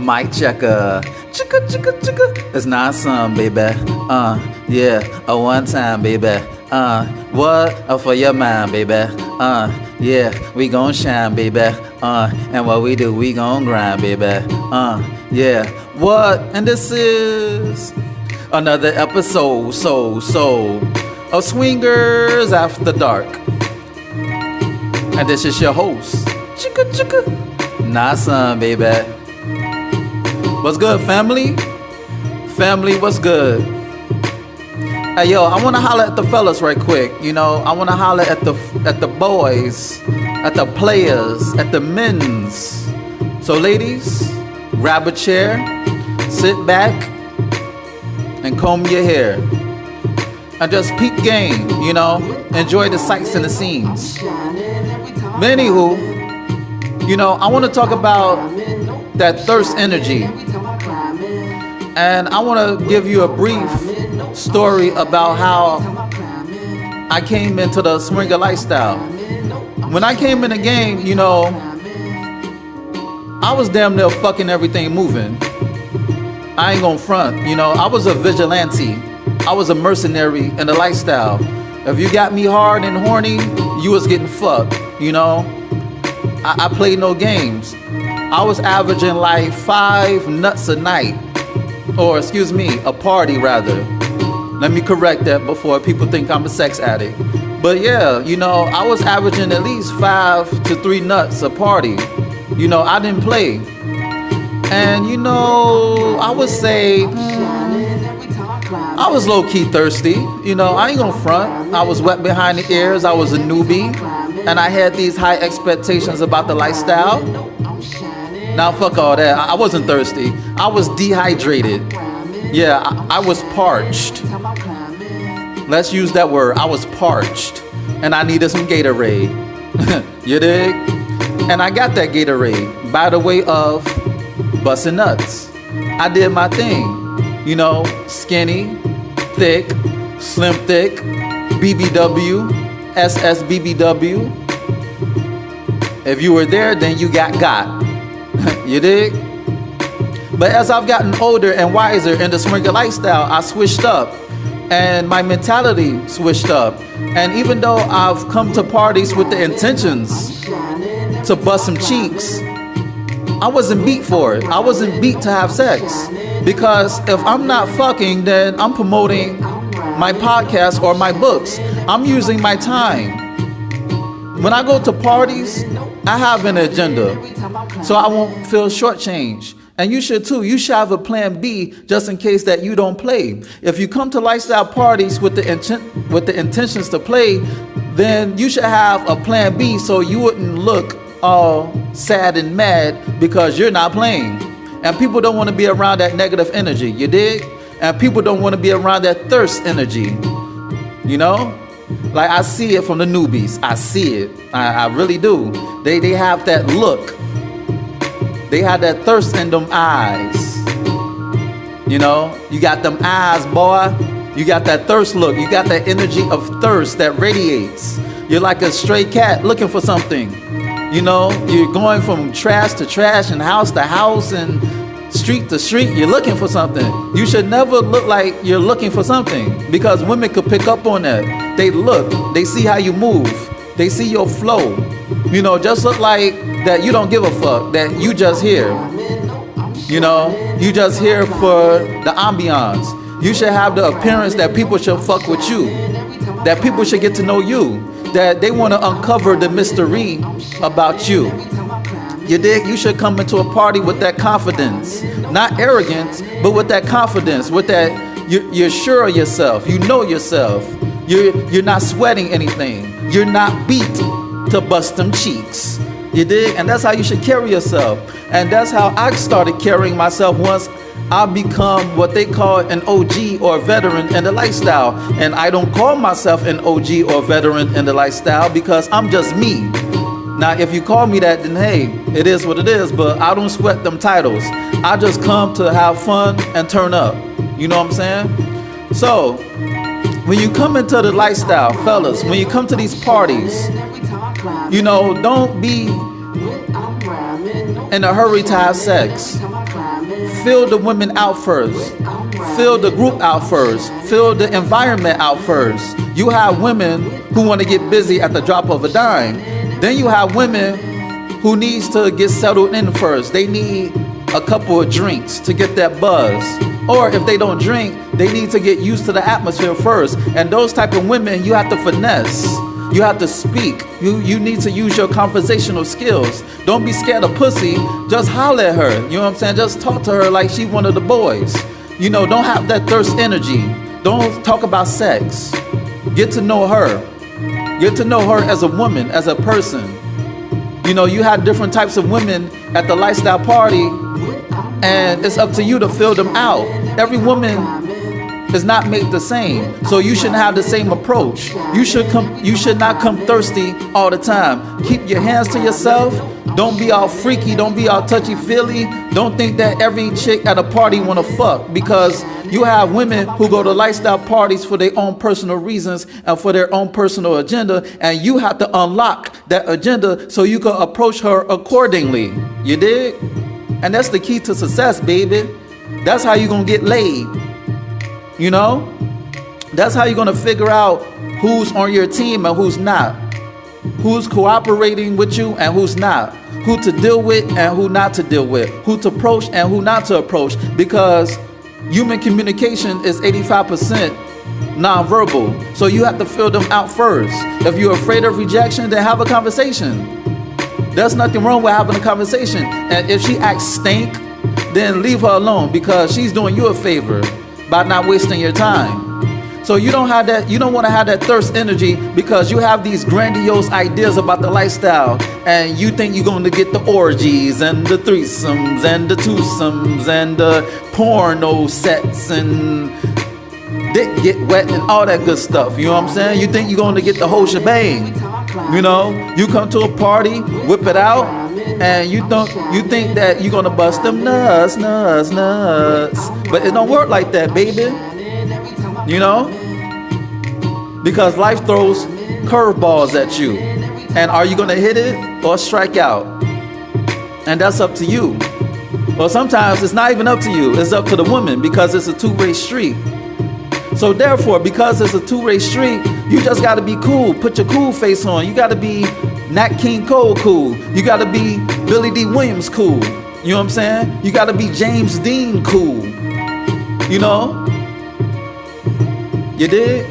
Mic checker. Chicka, chicka, chicka. It's not some, baby. Yeah, a one time, baby. What? For your mind, baby. Yeah, we gon' shine, baby. And what we do, we gon' grind, baby. Yeah, what? And this is another episode, of Swingers After Dark. And this is your host, Chicka Chicka. Nah, son, baby. What's good, family? Family, what's good? Hey, yo, I want to holler at the fellas right quick. You know, I want to holler at the boys, at the players, at the men's. So, ladies, grab a chair, sit back, and comb your hair. And just peep game, you know, enjoy the sights and the scenes. But anywho, you know, I want to talk about that thirst energy. And I want to give you a brief story about how I came into the swinger lifestyle. When I came in the game, you know, I was damn near fucking everything moving. I ain't gonna front, you know, I was a vigilante. I was a mercenary in the lifestyle. If you got me hard and horny, you was getting fucked, you know. I played no games. I was averaging like 5 nuts a night. Or excuse me, a party rather. Let me correct that before people think I'm a sex addict. But yeah, you know, I was averaging at least 5 to 3 nuts a party. You know, I didn't play. And you know, I would say I was low-key thirsty. You know, I ain't gonna front. I was wet behind the ears. I was a newbie. And I had these high expectations about the lifestyle. Now, fuck all that. I wasn't thirsty. I was dehydrated. Yeah, I was parched. Let's use that word. I was parched. And I needed some Gatorade. You dig? And I got that Gatorade by the way of busting nuts. I did my thing. You know, skinny, thick, slim thick, BBW, SSBBW. If you were there, then you got. You dig? But as I've gotten older and wiser in the swinger lifestyle, I switched up. And my mentality switched up. And even though I've come to parties with the intentions to bust some cheeks, I wasn't beat for it. I wasn't beat to have sex. Because if I'm not fucking, then I'm promoting my podcast or my books. I'm using my time. When I go to parties, I have an agenda. So I won't feel shortchanged. And you should too. You should have a plan B just in case that you don't play. If you come to lifestyle parties with the intentions to play, then you should have a plan B so you wouldn't look all sad and mad because you're not playing. And people don't want to be around that negative energy, you dig? And people don't want to be around that thirst energy, you know? Like I see it from the newbies. I see it. I really do. They have that look. They have that thirst in them eyes. You know? You got them eyes, boy. You got that thirst look. You got that energy of thirst that radiates. You're like a stray cat looking for something. You know, you're going from trash to trash and house to house and street to street. You're looking for something. You should never look like you're looking for something because women could pick up on that. They look, they see how you move, they see your flow. You know, just look like that you don't give a fuck, that you just here. You know, you just here for the ambiance. You should have the appearance that people should fuck with you, that people should get to know you, that they want to uncover the mystery about you. You dig? You should come into a party with that confidence, not arrogance, but with that confidence, with that you're sure of yourself, you know yourself, you're not sweating anything, you're not beat to bust them cheeks. You dig? And that's how you should carry yourself. And that's how I started carrying myself once I become what they call an OG or veteran in the lifestyle. And I don't call myself an OG or veteran in the lifestyle because I'm just me. Now, if you call me that, then hey, it is what it is, but I don't sweat them titles. I just come to have fun and turn up. You know what I'm saying? So, when you come into the lifestyle, fellas, when you come to these parties, you know, don't be in a hurry to have sex. fill the women out first. Fill the group out first. Fill the environment out first. You have women who want to get busy at the drop of a dime. Then you have women who needs to get settled in first. They need a couple of drinks to get that buzz. Or if they don't drink, they need to get used to the atmosphere first. And those type of women, you have to finesse. You have to speak. You need to use your conversational skills. Don't be scared of pussy. Just holler at her. You know what I'm saying? Just talk to her like she one of the boys. You know, don't have that thirst energy. Don't talk about sex. Get to know her. Get to know her as a woman, as a person. You know, you have different types of women at the lifestyle party, and it's up to you to fill them out. Every woman is not made the same, so you shouldn't have the same approach. You should not come thirsty all the time. Keep your hands to yourself. Don't be all freaky. Don't be all touchy-feely. Don't think that every chick at a party wanna fuck, because you have women who go to lifestyle parties for their own personal reasons and for their own personal agenda, and you have to unlock that agenda so you can approach her accordingly. You dig? And that's the key to success, baby. That's how you're gonna get laid. You know? That's how you're gonna figure out who's on your team and who's not. Who's cooperating with you and who's not. Who to deal with and who not to deal with. Who to approach and who not to approach. Because human communication is 85% nonverbal. So you have to fill them out first. If you're afraid of rejection, then have a conversation. There's nothing wrong with having a conversation. And if she acts stink, then leave her alone, because she's doing you a favor by not wasting your time. So you don't want to have that thirst energy, because you have these grandiose ideas about the lifestyle, and you think you're going to get the orgies and the threesomes and the twosomes and the porno sets and dick get wet and all that good stuff. You know what I'm saying? You think you're going to get the whole shebang. You know, you come to a party, whip it out, and you think that you're gonna bust them nuts. But it don't work like that, baby. You know? Because life throws curveballs at you. And are you gonna hit it or strike out? And that's up to you. Well, sometimes it's not even up to you, it's up to the woman, because it's a two-way street. So therefore, because it's a two-way street, you just gotta be cool. Put your cool face on. You gotta be Nat King Cole cool. You gotta be Billy D. Williams cool. You know what I'm saying? You gotta be James Dean cool. You know? You dig?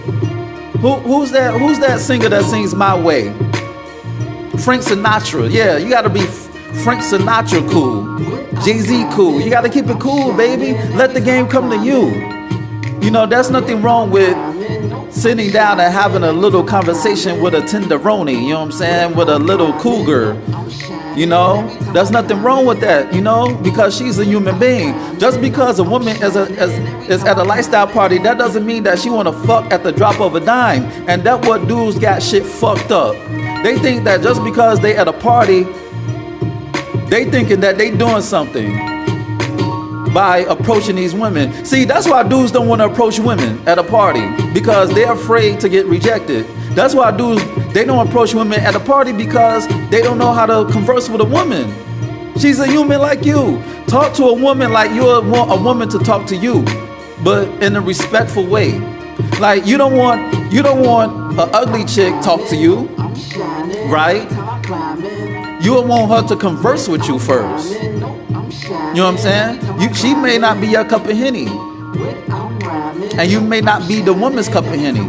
Who's that singer that sings My Way? Frank Sinatra. Yeah, you gotta be Frank Sinatra cool. Jay-Z cool. You gotta keep it cool, baby. Let the game come to you. You know, there's nothing wrong with sitting down and having a little conversation with a tenderoni, you know what I'm saying, with a little cougar. You know, there's nothing wrong with that, you know, because she's a human being. Just because a woman is at a lifestyle party, that doesn't mean that she want to fuck at the drop of a dime. And that's what dudes got shit fucked up. They think that just because they at a party, they thinking that they doing something by approaching these women. See, that's why dudes don't want to approach women at a party, because they're afraid to get rejected. That's why dudes, they don't approach women at a party, because they don't know how to converse with a woman. She's a human like you. Talk to a woman like you want a woman to talk to you, but in a respectful way. Like you don't want an ugly chick talk to you, right? You want her to converse with you first. You know what I'm saying? She may not be your cup of Henny, and you may not be the woman's cup of Henny.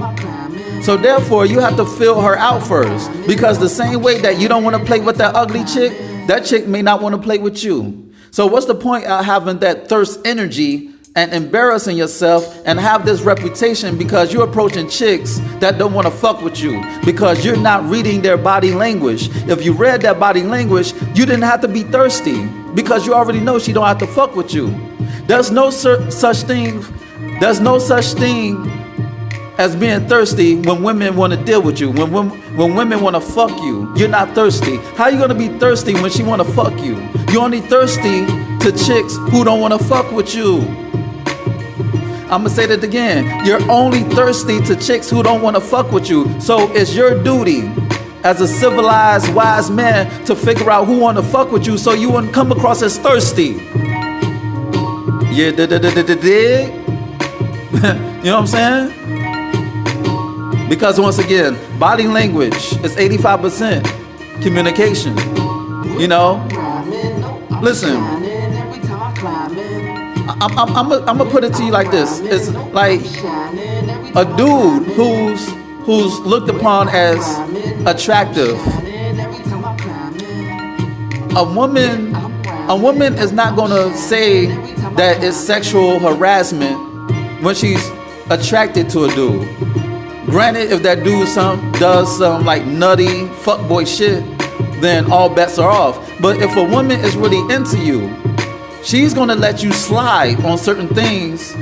So therefore, you have to fill her out first, because the same way that you don't want to play with that ugly chick, that chick may not want to play with you. So what's the point of having that thirst energy and embarrassing yourself and have this reputation because you're approaching chicks that don't want to fuck with you, because you're not reading their body language? If you read that body language, you didn't have to be thirsty, because you already know she don't have to fuck with you. There's no such thing as being thirsty when women want to deal with you. When women want to fuck you, you're not thirsty. How you gonna be thirsty when she want to fuck you? You're only thirsty to chicks who don't want to fuck with you. I'm gonna say that again. You're only thirsty to chicks who don't want to fuck with you. So it's your duty as a civilized, wise man to figure out who want to fuck with you, so you wouldn't come across as thirsty. You dig? You know what I'm saying? Because once again, body language is 85% communication. You know? Listen, I'm gonna put it to you like this. It's like a dude who's looked upon as attractive. A woman is not gonna say that it's sexual harassment when she's attracted to a dude. Granted, if that dude does some like nutty fuckboy shit, then all bets are off. But if a woman is really into you, she's gonna let you slide on certain things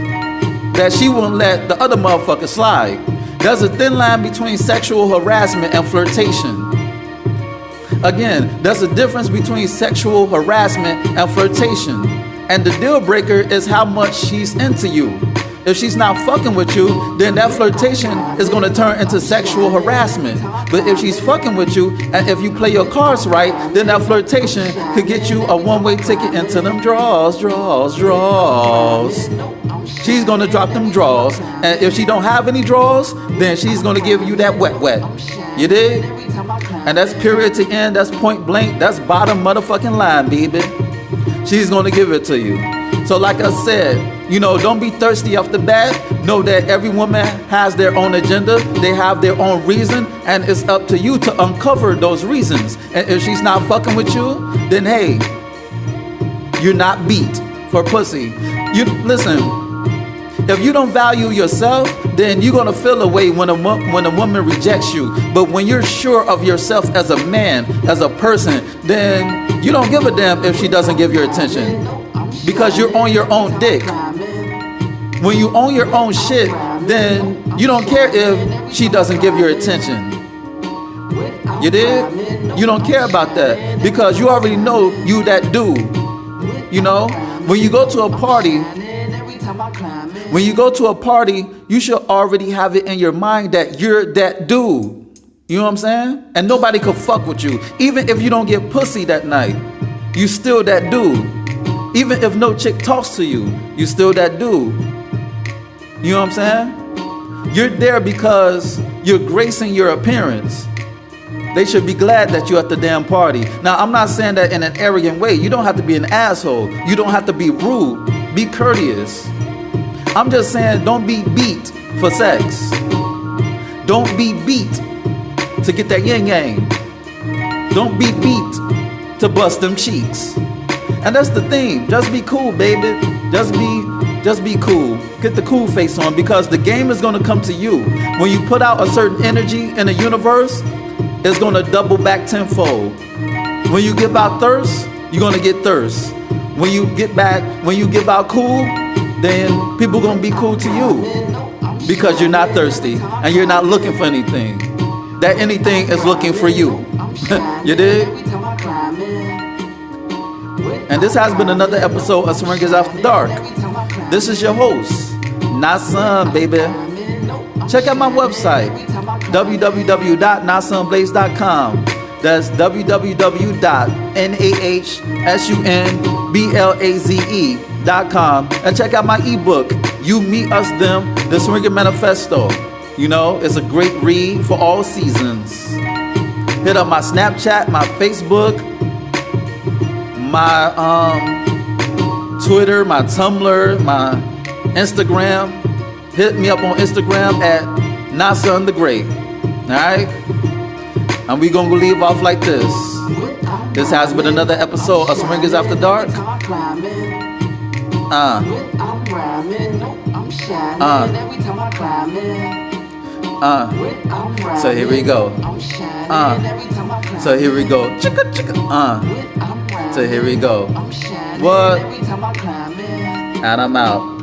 that she won't let the other motherfucker slide. There's a thin line between sexual harassment and flirtation. Again, there's a difference between sexual harassment and flirtation. And the deal breaker is how much she's into you. If she's not fucking with you, then that flirtation is gonna turn into sexual harassment. But if she's fucking with you, and if you play your cards right, then that flirtation could get you a one-way ticket into them draws. She's gonna drop them draws, and if she don't have any draws, then she's gonna give you that wet. You dig? And that's period to end, that's point blank, that's bottom motherfucking line, baby. She's gonna give it to you. So like I said, you know, don't be thirsty off the bat. Know that every woman has their own agenda. They have their own reason, and it's up to you to uncover those reasons. And if she's not fucking with you, then hey, you're not beat for pussy. You listen, if you don't value yourself, then you're gonna feel a way when a woman rejects you. But when you're sure of yourself as a man, as a person, then you don't give a damn if she doesn't give your attention. Because you're on your own dick. When you own your own shit, then you don't care if she doesn't give your attention. You did? You don't care about that because you already know you that dude. You know, when you go to a party, you should already have it in your mind that you're that dude. You know what I'm saying? And nobody could fuck with you. Even if you don't get pussy that night, you still that dude. Even if no chick talks to you, you still that dude. You know what I'm saying? You're there because you're gracing your appearance. They should be glad that you're at the damn party. Now, I'm not saying that in an arrogant way. You don't have to be an asshole. You don't have to be rude. Be courteous. I'm just saying don't be beat for sex. Don't be beat to get that yin yang. Don't be beat to bust them cheeks. And that's the thing. Just be cool, baby. Just be cool. Get the cool face on because the game is going to come to you. When you put out a certain energy in the universe, it's going to double back tenfold. When you give out thirst, you're going to get thirst. When you give out cool, then people going to be cool to you because you're not thirsty and you're not looking for anything. That anything is looking for you. You dig? And this has been another episode of Swingers After Dark. This is your host, Nasan, baby. Check out my website, www.nasunblaze.com. That's www.nahsunblaze.com. And check out my ebook, You Me Us Them, The Swinger Manifesto. You know, it's a great read for all seasons. Hit up my Snapchat, my Facebook, my Twitter, my Tumblr, my Instagram. Hit me up on Instagram at Nasan the Great. Alright? And we gonna leave off like this. This has been another episode of Swingers After Dark. So here we go. So here we go. Chicka chicka. So here we go. What? And I'm out.